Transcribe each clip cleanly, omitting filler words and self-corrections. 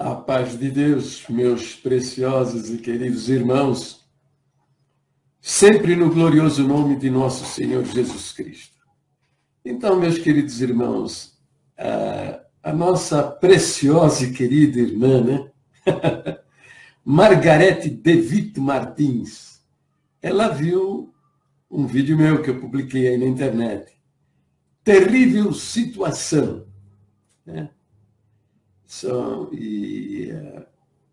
A paz de Deus, meus preciosos e queridos irmãos, sempre no glorioso nome de nosso Senhor Jesus Cristo. Então, meus queridos irmãos, a nossa preciosa e querida irmã, né? Margarete Devitt Martins, ela viu um vídeo meu que eu publiquei aí na internet. Terrível situação, né?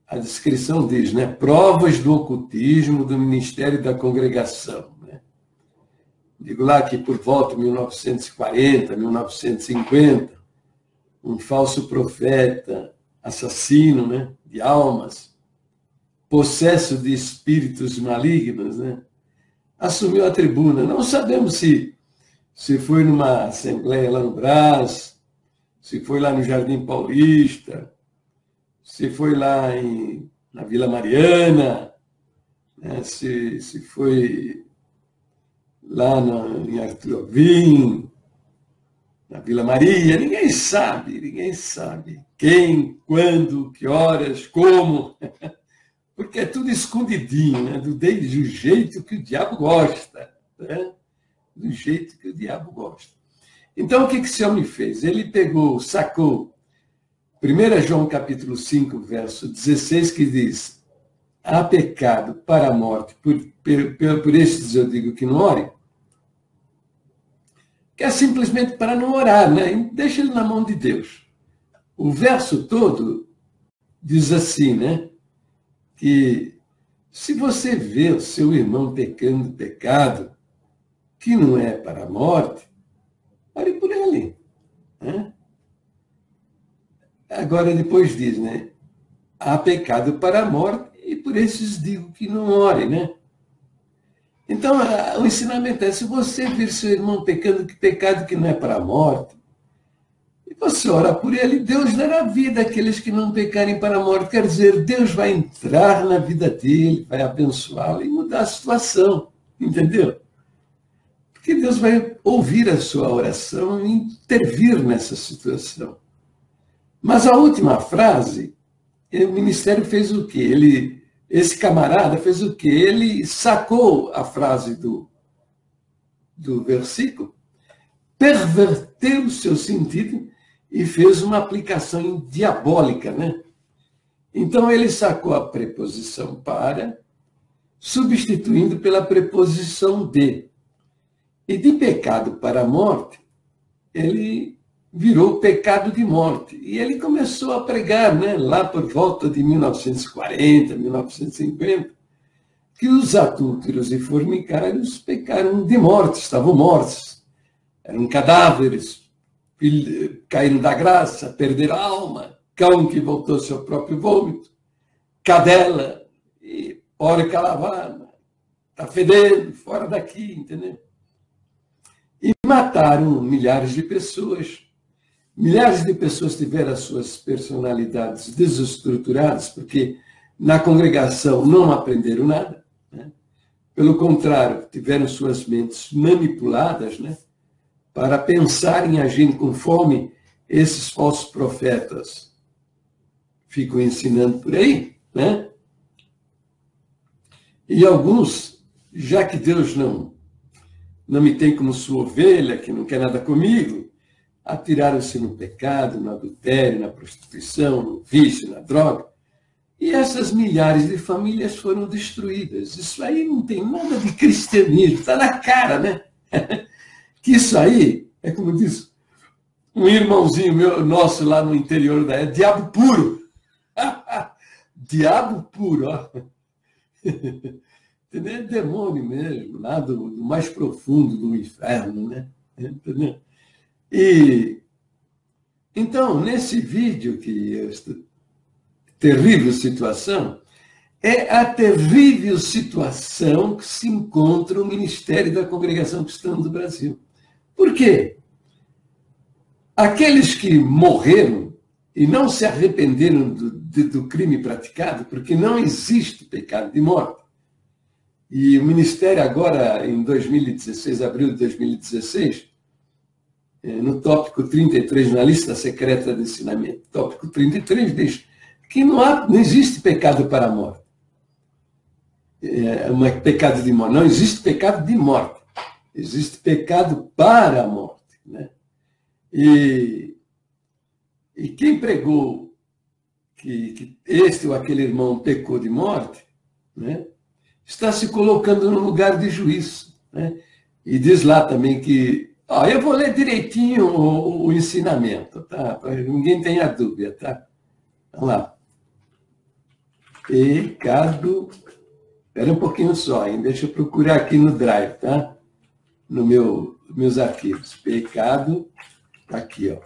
A descrição diz, né? Provas do ocultismo do Ministério da Congregação. Né? Digo lá que por volta de 1940, 1950, um falso profeta, assassino, né? De almas, possesso de espíritos malignos, né? Assumiu a tribuna. Não sabemos se foi numa assembleia lá no Brás, se foi lá no Jardim Paulista, se foi lá na Vila Mariana, né? se foi lá em Arthur Alvim, na Vila Maria, ninguém sabe quem, quando, que horas, como, porque é tudo escondidinho, né? Do jeito que o diabo gosta, né? Do jeito que o diabo gosta. Então, o que esse homem fez? Ele sacou 1 João capítulo 5, verso 16, que diz: há pecado para a morte, por estes eu digo que não ore, que é simplesmente para não orar, né? Deixa ele na mão de Deus. O verso todo diz assim, né? Que se você vê o seu irmão pecando pecado que não é para a morte, ore por ele. Né? Agora, depois diz, né? Há pecado para a morte e por esses digo que não ore, né? Então, o ensinamento é, se você vir seu irmão pecando pecado que não é para a morte, e você ora por ele, Deus dará vida àqueles que não pecarem para a morte. Quer dizer, Deus vai entrar na vida dele, vai abençoá-lo e mudar a situação. Entendeu? Porque Deus vai ouvir a sua oração e intervir nessa situação. Mas a última frase, o ministério fez o quê? Esse camarada fez o quê? Ele sacou a frase do versículo, perverteu o seu sentido e fez uma aplicação diabólica, né? Então ele sacou a preposição para, substituindo pela preposição de. E de pecado para a morte, ele virou pecado de morte. E ele começou a pregar, né, lá por volta de 1940, 1950, que os adúlteros e fornicários pecaram de morte, estavam mortos. Eram cadáveres, caíram da graça, perderam a alma, cão que voltou ao seu próprio vômito, cadela e porca lavada, está fedendo, fora daqui, entendeu? E mataram milhares de pessoas. Milhares de pessoas tiveram as suas personalidades desestruturadas, porque na congregação não aprenderam nada, né? Pelo contrário, tiveram suas mentes manipuladas, né? Para pensar em agir conforme esses falsos profetas ficam ensinando por aí, né? E alguns, já que Deus não me tem como sua ovelha, que não quer nada comigo, atiraram-se no pecado, no adultério, na prostituição, no vício, na droga. E essas milhares de famílias foram destruídas. Isso aí não tem nada de cristianismo, está na cara, né? Que isso aí, é como diz um irmãozinho nosso lá no interior da diabo puro. Diabo puro, ó. Entendeu? É demônio mesmo, lá do mais profundo do inferno, né? Entendeu? E então, nesse vídeo terrível situação, é a terrível situação que se encontra o Ministério da Congregação Cristã do Brasil. Por quê? Aqueles que morreram e não se arrependeram do crime praticado, porque não existe pecado de morte. E o Ministério agora, em 2016, abril de 2016, no tópico 33, na lista secreta de ensinamento, tópico 33 diz que não existe pecado para a morte. Pecado de morte. Não existe pecado de morte. Existe pecado para a morte. Né? E quem pregou que este ou aquele irmão pecou de morte, né, está se colocando no lugar de juiz. Né? E diz lá também que... eu vou ler direitinho o ensinamento, tá? Para que ninguém tenha dúvida, tá? Vamos lá. Pecado... Espera um pouquinho só, hein? Deixa eu procurar aqui no Drive, tá? Meus arquivos. Pecado, tá aqui, ó.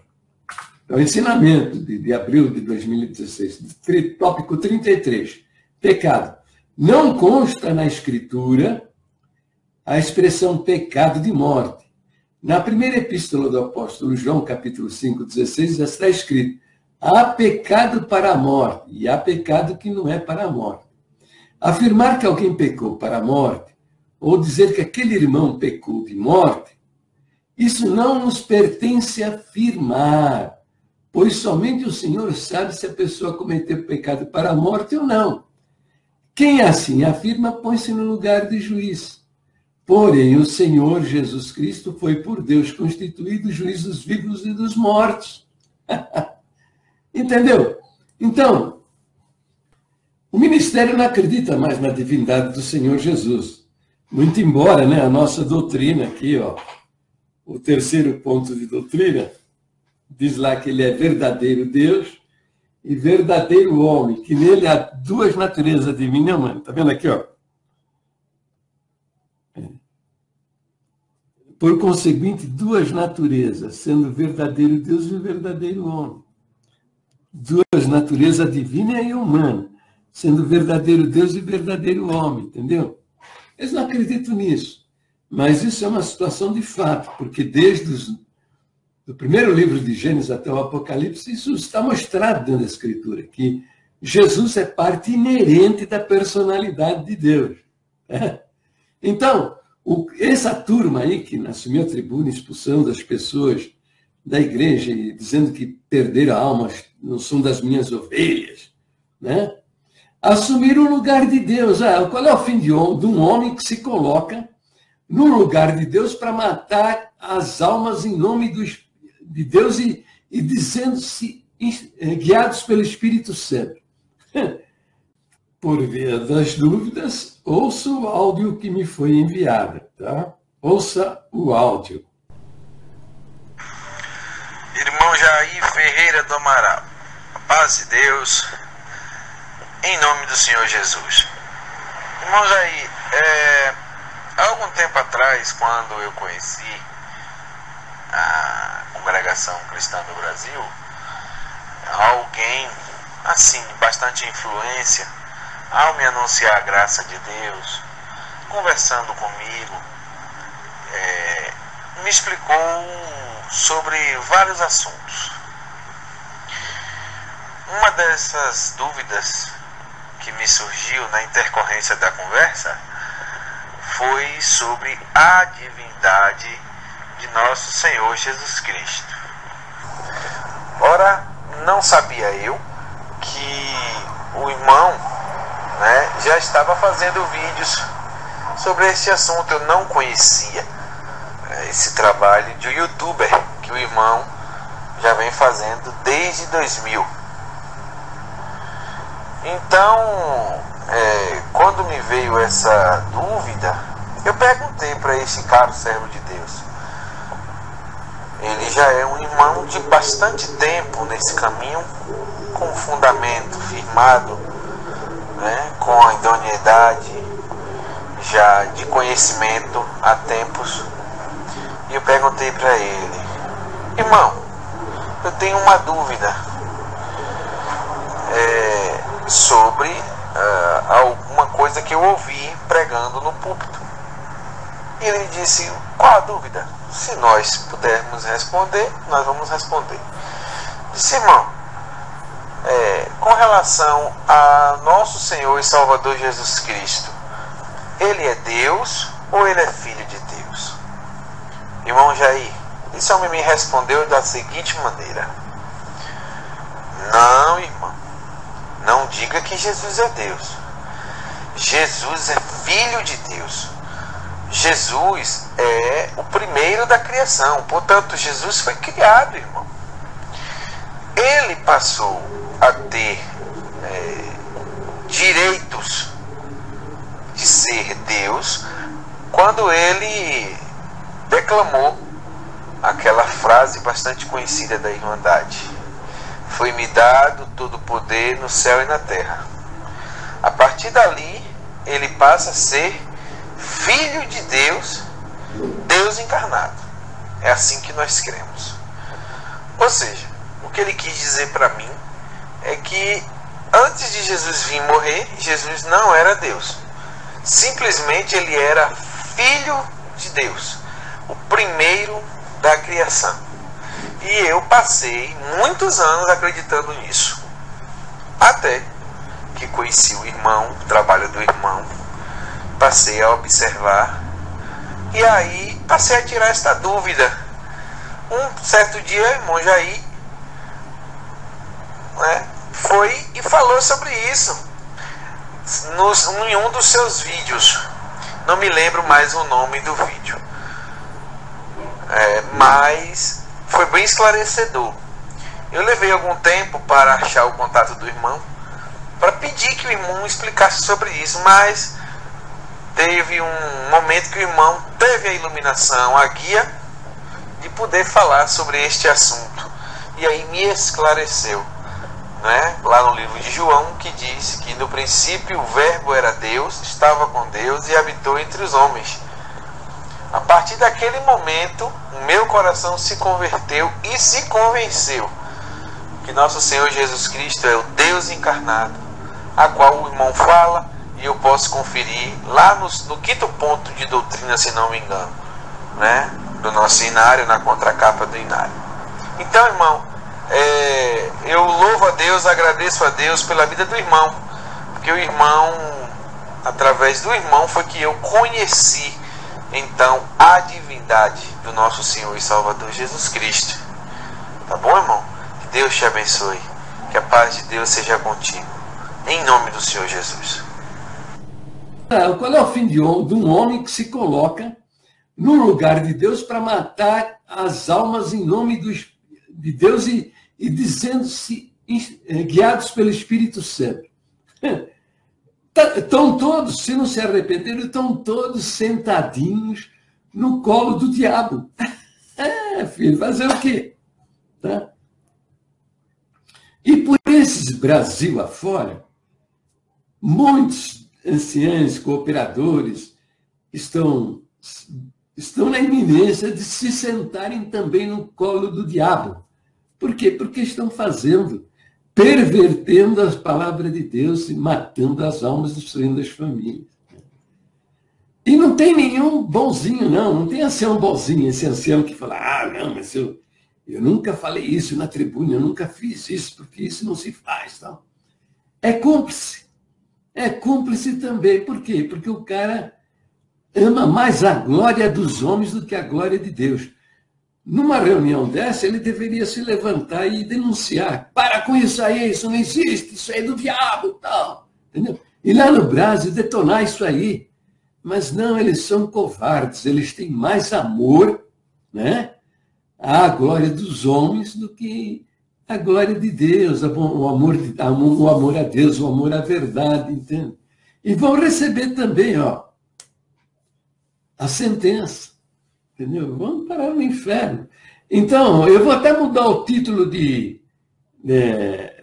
É o ensinamento de abril de 2016, tópico 33. Pecado. Não consta na Escritura a expressão pecado de morte. Na primeira epístola do apóstolo João, capítulo 5, 16, já está escrito: há pecado para a morte e há pecado que não é para a morte. Afirmar que alguém pecou para a morte, ou dizer que aquele irmão pecou de morte, isso não nos pertence afirmar, pois somente o Senhor sabe se a pessoa cometeu pecado para a morte ou não. Quem assim afirma, põe-se no lugar de juiz. Porém, o Senhor Jesus Cristo foi por Deus constituído juiz dos vivos e dos mortos. Entendeu? Então, o ministério não acredita mais na divindade do Senhor Jesus. Muito embora, né, a nossa doutrina aqui, ó, o terceiro ponto de doutrina, diz lá que ele é verdadeiro Deus e verdadeiro homem, que nele há duas naturezas divinas, mano. Tá vendo aqui, ó? Por conseguinte, duas naturezas, sendo verdadeiro Deus e verdadeiro homem. Duas naturezas divina e humana, sendo verdadeiro Deus e verdadeiro homem, entendeu? Eles não acreditam nisso, mas isso é uma situação de fato, porque desde o primeiro livro de Gênesis até o Apocalipse, isso está mostrado dentro da Escritura, que Jesus é parte inerente da personalidade de Deus. Né? Então, essa turma aí que assumiu a tribuna expulsando as pessoas da igreja e dizendo que perderam a alma, não são das minhas ovelhas, né? Assumiram o lugar de Deus. Qual é o fim de um homem que se coloca no lugar de Deus para matar as almas em nome de Deus e dizendo-se guiados pelo Espírito Santo? Por via das dúvidas, ouça o áudio que me foi enviado, tá? Ouça o áudio. Irmão Jair Ferreira do Amaral, a paz de Deus, em nome do Senhor Jesus. Irmão Jair, há algum tempo atrás, quando eu conheci a Congregação Cristã do Brasil, alguém, assim, de bastante influência, ao me anunciar a graça de Deus, conversando comigo, me explicou sobre vários assuntos. Uma dessas dúvidas que me surgiu na intercorrência da conversa foi sobre a divindade de nosso Senhor Jesus Cristo. Ora, não sabia eu que o irmão, né, já estava fazendo vídeos sobre este assunto. Eu não conhecia esse trabalho de youtuber que o irmão já vem fazendo desde 2000. Então, quando me veio essa dúvida, eu perguntei para este caro servo de Deus. Ele já é um irmão de bastante tempo nesse caminho, com fundamento firmado, né, com a idoneidade já de conhecimento há tempos. E eu perguntei para ele: irmão, eu tenho uma dúvida sobre alguma coisa que eu ouvi pregando no púlpito. E ele disse: qual a dúvida? Se nós pudermos responder, nós vamos responder. Disse: irmão, com relação a nosso Senhor e Salvador Jesus Cristo, ele é Deus ou ele é filho de Deus? Irmão Jair, esse homem me respondeu da seguinte maneira: não, irmão, diga que Jesus é Deus. Jesus é Filho de Deus. Jesus é o primeiro da criação. Portanto, Jesus foi criado, irmão. Ele passou a ter direitos de ser Deus quando ele declamou aquela frase bastante conhecida da Irmandade: foi-me dado todo o poder no céu e na terra. A partir dali, ele passa a ser Filho de Deus, Deus encarnado. É assim que nós cremos. Ou seja, o que ele quis dizer para mim é que antes de Jesus vir morrer, Jesus não era Deus. Simplesmente ele era Filho de Deus, o primeiro da criação. E eu passei muitos anos acreditando nisso, até que conheci o irmão, o trabalho do irmão, passei a observar, e aí passei a tirar esta dúvida. Um certo dia, o irmão Jair foi e falou sobre isso em um dos seus vídeos. Não me lembro mais o nome do vídeo, mas foi bem esclarecedor. Eu levei algum tempo para achar o contato do irmão, para pedir que o irmão explicasse sobre isso, mas teve um momento que o irmão teve a iluminação, a guia de poder falar sobre este assunto, e aí me esclareceu, lá no livro de João, que diz que no princípio o Verbo era Deus, estava com Deus e habitou entre os homens. A partir daquele momento, o meu coração se converteu e se convenceu que nosso Senhor Jesus Cristo é o Deus encarnado, a qual o irmão fala, e eu posso conferir lá no quinto ponto de doutrina, se não me engano, do nosso inário, na contracapa do inário. Então, irmão, eu louvo a Deus, agradeço a Deus pela vida do irmão, porque o irmão, através do irmão, foi que eu conheci então a divindade do nosso Senhor e Salvador Jesus Cristo. Tá bom, irmão? Que Deus te abençoe, que a paz de Deus seja contigo, em nome do Senhor Jesus. Qual é o fim de um homem que se coloca no lugar de Deus para matar as almas em nome de Deus e dizendo-se guiados pelo Espírito Santo? Estão todos, se não se arrependeram, estão todos sentadinhos no colo do diabo. Filho, fazer o quê? Tá? E por esses Brasil afora, muitos anciãos, cooperadores, estão na iminência de se sentarem também no colo do diabo. Por quê? Porque estão pervertendo as palavras de Deus e matando as almas, destruindo as famílias. E não tem nenhum bonzinho, não tem ancião bonzinho, esse ancião que fala, não, mas eu nunca falei isso na tribuna, eu nunca fiz isso, porque isso não se faz. Tal. É cúmplice. É cúmplice também. Por quê? Porque o cara ama mais a glória dos homens do que a glória de Deus. Numa reunião dessa, ele deveria se levantar e denunciar. Para com isso aí, isso não existe, isso é do diabo, tal. Entendeu? E lá no Brasil, detonar isso aí. Mas não, eles são covardes, eles têm mais amor, à glória dos homens do que a glória de Deus, o amor a Deus, o amor à verdade, entende? E vão receber também, a sentença, entendeu? Vão parar no inferno. Então, eu vou até mudar o título de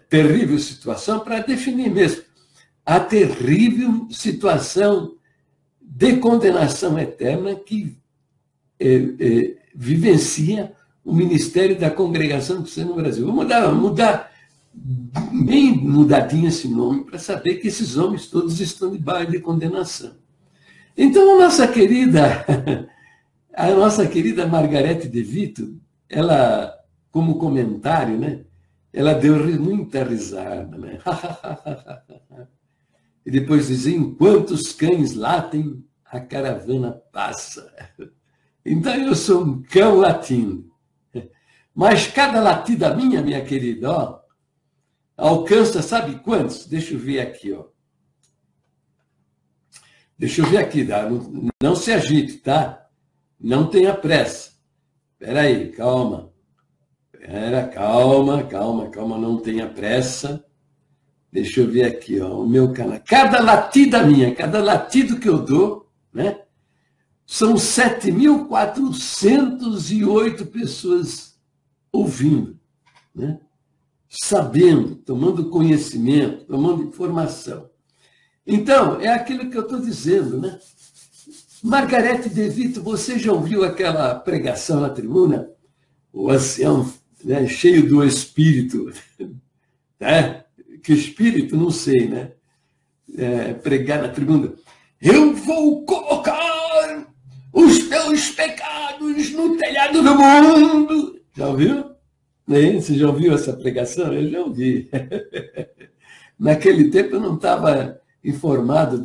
terrível situação para definir mesmo a terrível situação de condenação eterna que vivencia o ministério da Congregação Cristã no Brasil. Vou mudar bem mudadinho esse nome para saber que esses homens todos estão debaixo de condenação. Então, a nossa querida Margarete de Vito, ela, como comentário, ela deu muita risada, E depois dizia, enquanto os cães latem, a caravana passa. Então, eu sou um cão latindo. Mas cada latida minha querida, alcança, sabe quantos? Deixa eu ver aqui, ó. Deixa eu ver aqui, tá? Não se agite, tá? Não tenha pressa. Espera aí, calma. Calma, não tenha pressa. Deixa eu ver aqui, ó, o meu canal. Cada latida minha, cada latido que eu dou, né? São 7.408 pessoas ouvindo, né? Sabendo, tomando conhecimento, tomando informação. Então, é aquilo que eu estou dizendo, né? Margarete de Vito, você já ouviu aquela pregação na tribuna? O ancião, né, cheio do espírito, né? Que espírito, não sei, né? Pregar na tribuna. Eu vou colocar os teus pecados no telhado do mundo. Já ouviu? Você já ouviu essa pregação? Eu já ouvi. Naquele tempo eu não estava informado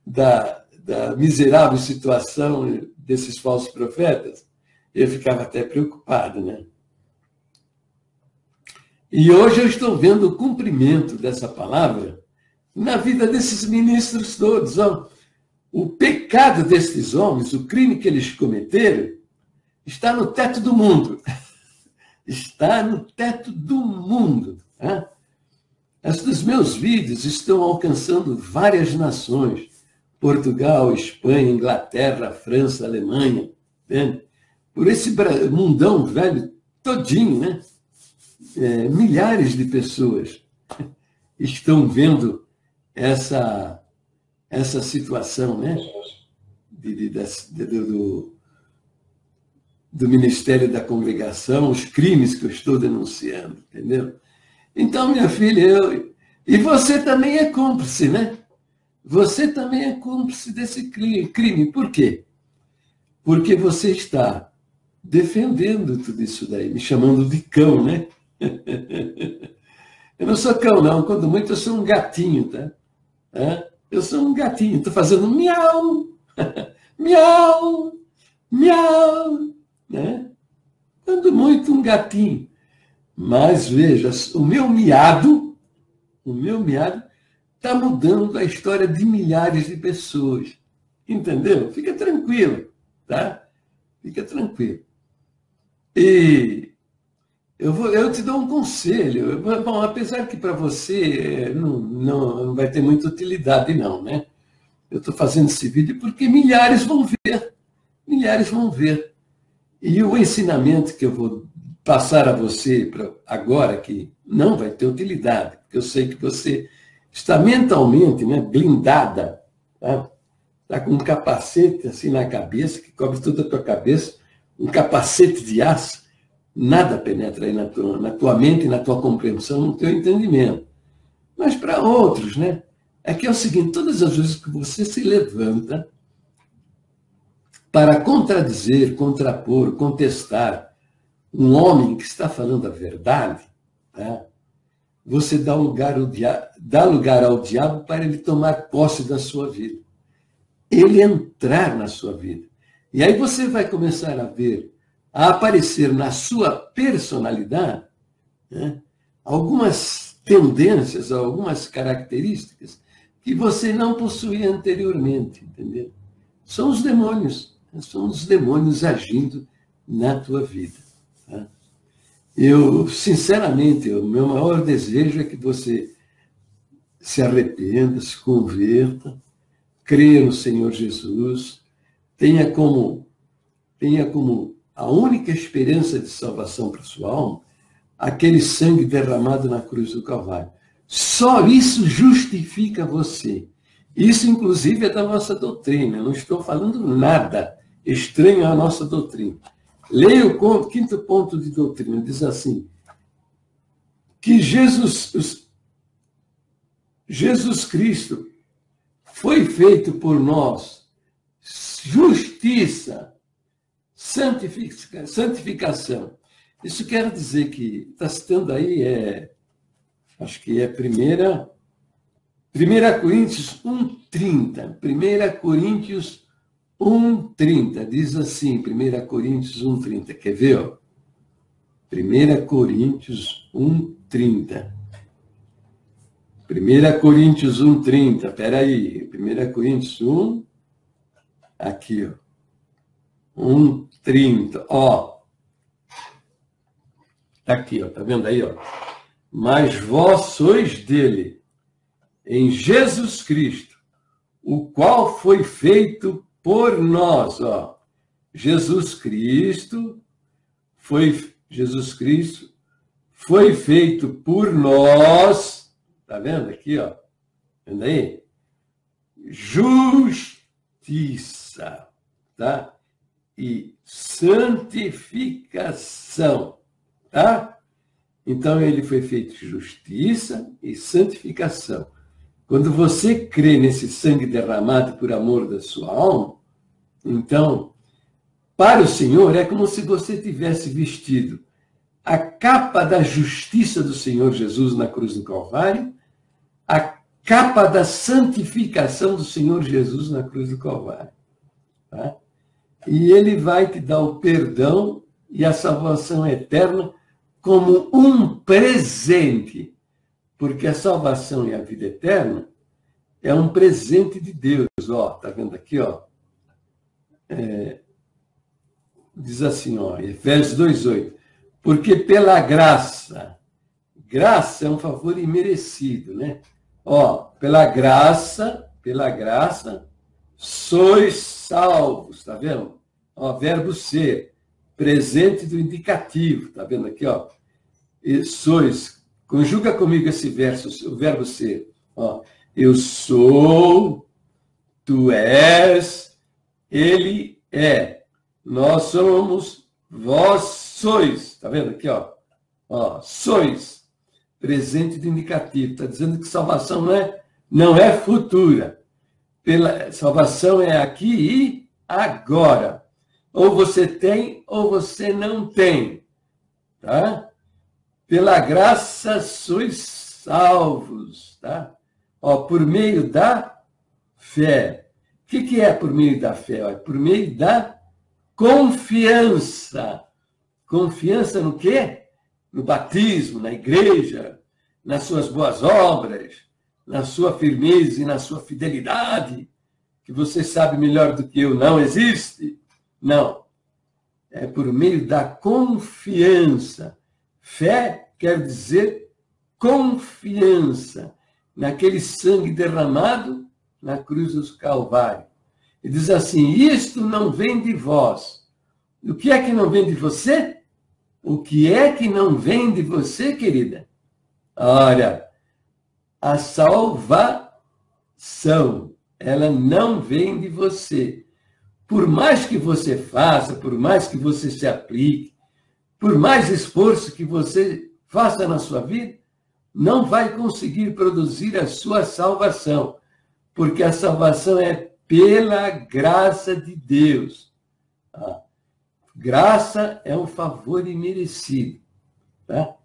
da miserável situação desses falsos profetas. Eu ficava até preocupado, né? E hoje eu estou vendo o cumprimento dessa palavra na vida desses ministros todos. Ó. O pecado desses homens, o crime que eles cometeram, está no teto do mundo. Está no teto do mundo. Tá? Estes meus vídeos estão alcançando várias nações. Portugal, Espanha, Inglaterra, França, Alemanha. Né? Por esse mundão velho todinho, né? Milhares de pessoas estão vendo essa situação, né? Do Ministério da Congregação, os crimes que eu estou denunciando, entendeu? Então, minha filha, e você também é cúmplice, né? Você também é cúmplice desse crime. Por quê? Porque você está defendendo tudo isso daí, me chamando de cão, né? Eu não sou cão, não. Quando muito, eu sou um gatinho, tá? Eu sou um gatinho. Estou fazendo miau, miau, miau, né? Quando muito, um gatinho. Mas, veja, o meu miado está mudando a história de milhares de pessoas. Entendeu? Fica tranquilo, tá? Fica tranquilo. E eu te dou um conselho. Bom, apesar que para você não vai ter muita utilidade, não, né? Eu estou fazendo esse vídeo porque milhares vão ver. Milhares vão ver. E o ensinamento que eu vou passar a você agora, que não vai ter utilidade, porque eu sei que você está mentalmente, né, blindada, tá? Está com um capacete assim na cabeça, que cobre toda a tua cabeça, um capacete de aço. Nada penetra aí na tua mente, na tua compreensão, no teu entendimento. Mas para outros, né? É que é o seguinte, todas as vezes que você se levanta para contradizer, contrapor, contestar um homem que está falando a verdade, tá? Você dá lugar ao diabo para ele tomar posse da sua vida. Ele entrar na sua vida. E aí você vai começar a aparecer na sua personalidade, né, algumas tendências, algumas características que você não possuía anteriormente, entendeu? São os demônios agindo na tua vida. Tá? Eu, sinceramente, o meu maior desejo é que você se arrependa, se converta, creia no Senhor Jesus, tenha como a única esperança de salvação para a sua alma, aquele sangue derramado na cruz do Calvário. Só isso justifica você. Isso, inclusive, é da nossa doutrina. Eu não estou falando nada estranho à nossa doutrina. Leia o quinto ponto de doutrina. Diz assim, que Jesus Cristo foi feito por nós justiça, santificação. Isso quer dizer que, está citando aí, acho que é 1 Coríntios 1,30. 1 Coríntios 1,30. Diz assim, 1 Coríntios 1,30. Quer ver? Ó? 1 Coríntios 1,30. 1:30. 1 Coríntios 1:30. Espera aí. 1 Coríntios 1. Aqui, ó. 1:30. Ó. Tá aqui, ó. Tá vendo aí, ó? Mas vós sois dele, em Jesus Cristo, o qual foi feito por nós, ó. Jesus Cristo foi feito por nós, tá vendo aqui, ó? Vendo aí? Justiça, tá? E santificação, tá? Então, ele foi feito justiça e santificação. Quando você crê nesse sangue derramado por amor da sua alma, então, para o Senhor, é como se você tivesse vestido a capa da justiça do Senhor Jesus na cruz do Calvário, a capa da santificação do Senhor Jesus na cruz do Calvário. Tá? E ele vai te dar o perdão e a salvação eterna como um presente, porque a salvação e a vida eterna é um presente de Deus. Ó, tá vendo aqui, ó? Diz assim, ó, Efésios 2:8, porque pela graça é um favor imerecido, né? Ó, pela graça, sois salvos, tá vendo? Ó, verbo ser, presente do indicativo, tá vendo aqui, ó? E sois, conjuga comigo esse verso, o verbo ser, ó. Eu sou, tu és, ele é. Nós somos, vós sois. Tá vendo aqui, ó? Ó, sois. Presente do indicativo. Está dizendo que salvação não é futura. Salvação é aqui e agora. Ou você tem, ou você não tem. Tá? Pela graça sois salvos. Tá? Ó, por meio da fé. O que é por meio da fé? Ó, por meio da confiança. Confiança no quê? No batismo, na igreja, nas suas boas obras, na sua firmeza e na sua fidelidade, que você sabe melhor do que eu, não existe. Não. É por meio da confiança. Fé quer dizer confiança naquele sangue derramado na cruz do Calvário. E diz assim, isto não vem de vós. O que é que não vem de você? O que é que não vem de você, querida? Ora, a salvação, ela não vem de você. Por mais que você faça, por mais que você se aplique, por mais esforço que você faça na sua vida, não vai conseguir produzir a sua salvação, porque a salvação é pela graça de Deus. Tá? Graça é um favor imerecido. Tá?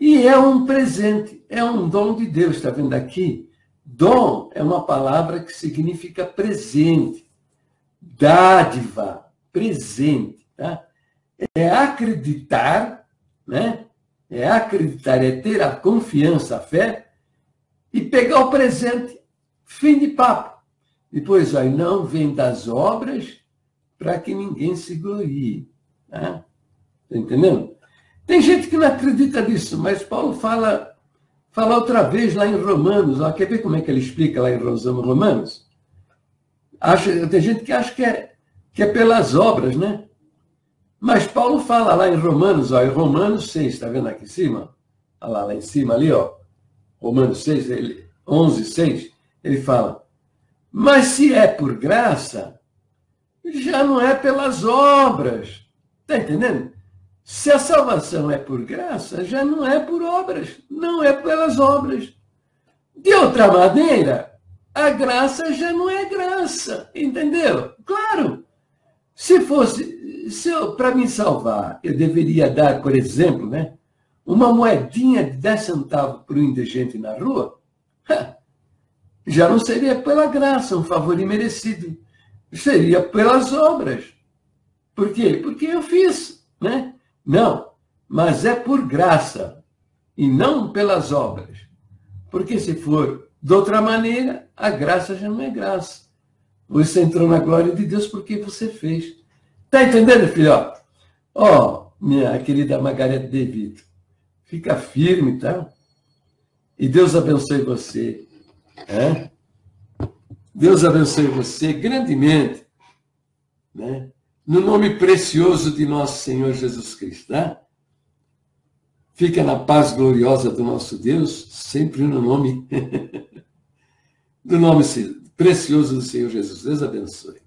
E é um presente, é um dom de Deus. Está vendo aqui? Dom é uma palavra que significa presente, dádiva, presente. Tá? É acreditar, né? É acreditar, é ter a confiança, a fé, e pegar o presente, fim de papo. Depois, ó, não vem das obras para que ninguém se glorie. Tá? Tá entendendo? Tem gente que não acredita nisso, mas Paulo fala outra vez lá em Romanos. Ó, quer ver como é que ele explica lá em Romanos? Tem gente que acha que é pelas obras, né? Mas Paulo fala lá em Romanos, ó, em Romanos 6, está vendo aqui em cima? Olha lá em cima ali, ó. Romanos 6, 11, 6, ele fala, mas se é por graça, já não é pelas obras. Está entendendo? Se a salvação é por graça, já não é por obras, não é pelas obras. De outra maneira, a graça já não é graça, entendeu? Claro, se para me salvar, eu deveria dar, por exemplo, né, uma moedinha de 10 centavos para o indigente na rua, já não seria pela graça, um favor imerecido. Seria pelas obras. Por quê? Porque eu fiz, né? Não, mas é por graça. e não pelas obras. Porque se for de outra maneira, a graça já não é graça. Você entrou na glória de Deus porque você fez. Está entendendo, filhote? Ó, minha querida Margarete De Vito, fica firme, tá? E Deus abençoe você. É? Deus abençoe você grandemente, né? No nome precioso de nosso Senhor Jesus Cristo, tá? Fica na paz gloriosa do nosso Deus, sempre no nome do nome precioso do Senhor Jesus. Deus abençoe.